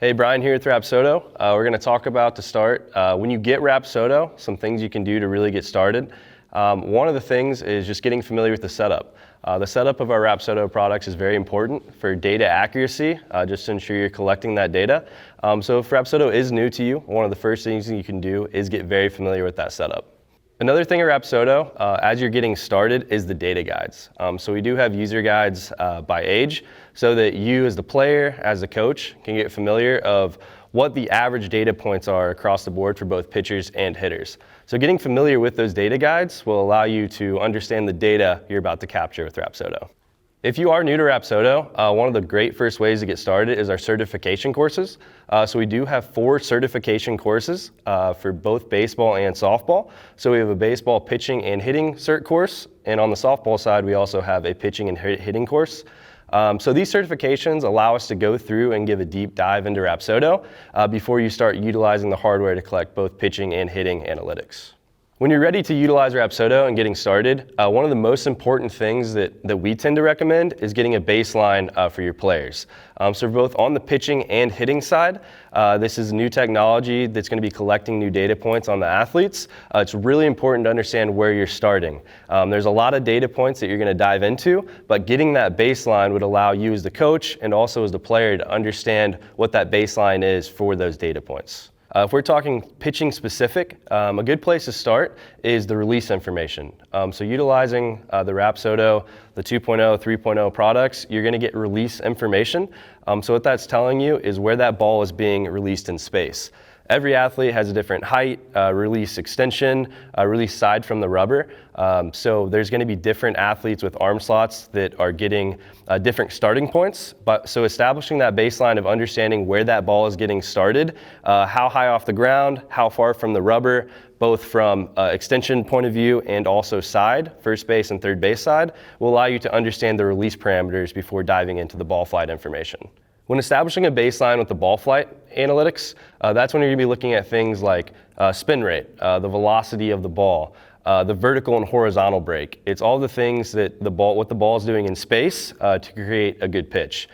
Hey, Brian here with Rapsodo. We're going to talk about to start, when you get Rapsodo, some things you can do to really get started. One of the things is just getting familiar with the setup. The setup of our Rapsodo products is very important for data accuracy, just to ensure you're collecting that data. So if Rapsodo is new to you, one of the first things you can do is get very familiar with that setup. Another thing at Rapsodo, as you're getting started, is the data guides. So we do have user guides by age, so that you as the player, as the coach, can get familiar of what the average data points are across the board for both pitchers and hitters. So getting familiar with those data guides will allow you to understand the data you're about to capture with Rapsodo. If you are new to Rapsodo, one of the great first ways to get started is our certification courses. So we do have 4 certification courses for both baseball and softball. So we have a baseball pitching and hitting cert course, and on the softball side, we also have a pitching and hitting course. So these certifications allow us to go through and give a deep dive into Rapsodo before you start utilizing the hardware to collect both pitching and hitting analytics. When you're ready to utilize Rapsodo and getting started, one of the most important things that we tend to recommend is getting a baseline for your players. So both on the pitching and hitting side, this is new technology that's going to be collecting new data points on the athletes. It's really important to understand where you're starting. There's a lot of data points that you're going to dive into, but getting that baseline would allow you as the coach and also as the player to understand what that baseline is for those data points. If we're talking pitching specific, a good place to start is the release information. So utilizing the Rapsodo, the 2.0, 3.0 products, you're going to get release information. So what that's telling you is where that ball is being released in space. Every athlete has a different height, release extension, release side from the rubber. So there's going to be different athletes with arm slots that are getting different starting points. So establishing that baseline of understanding where that ball is getting started, how high off the ground, how far from the rubber, both from extension point of view and also side, first base and third base side, will allow you to understand the release parameters before diving into the ball flight information. When establishing a baseline with the ball flight analytics, that's when you're going to be looking at things like spin rate, the velocity of the ball, the vertical and horizontal break. It's all the things that what the ball is doing in space to create a good pitch.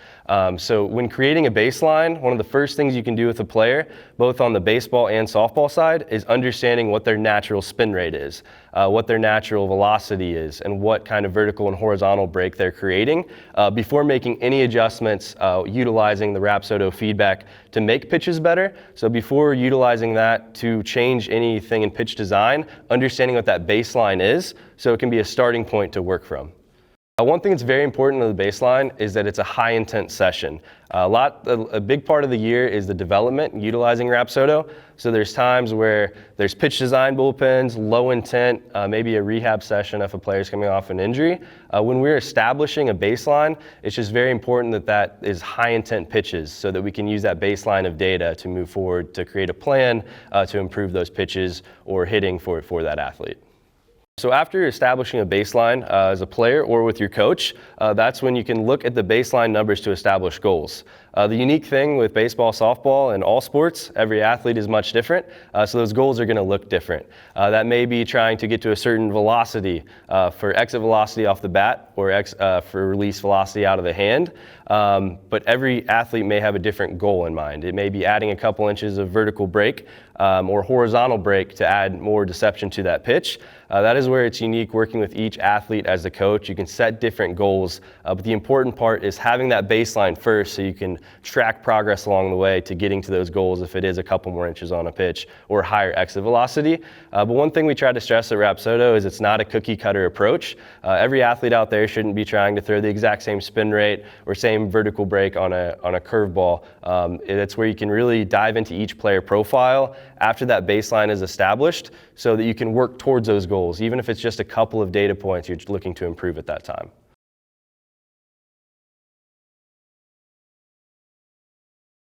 So when creating a baseline, one of the first things you can do with a player, both on the baseball and softball side, is understanding what their natural spin rate is, what their natural velocity is, and what kind of vertical and horizontal break they're creating before making any adjustments utilizing the Rapsodo feedback to make pitches better. So before utilizing that to change anything in pitch design, understanding what that baseline is so it can be a starting point to work from. One thing that's very important in the baseline is that it's a high intent session. A big part of the year is the development utilizing Rapsodo. So there's times where there's pitch design bullpens, low intent, maybe a rehab session if a player's coming off an injury. When we're establishing a baseline, it's just very important that is high intent pitches so that we can use that baseline of data to move forward to create a plan to improve those pitches or hitting for that athlete. So after establishing a baseline as a player or with your coach, that's when you can look at the baseline numbers to establish goals. The unique thing with baseball, softball, and all sports, every athlete is much different, so those goals are going to look different. That may be trying to get to a certain velocity for exit velocity off the bat or for release velocity out of the hand, but every athlete may have a different goal in mind. It may be adding a couple inches of vertical break or horizontal break to add more deception to that pitch. That is where it's unique working with each athlete as the coach. You can set different goals, but the important part is having that baseline first so you can track progress along the way to getting to those goals if it is a couple more inches on a pitch or higher exit velocity. But one thing we try to stress at Rapsodo is it's not a cookie cutter approach. Every athlete out there shouldn't be trying to throw the exact same spin rate or same vertical break on a curveball. It's where you can really dive into each player profile after that baseline is established so that you can work towards those goals, even if it's just a couple of data points you're looking to improve at that time.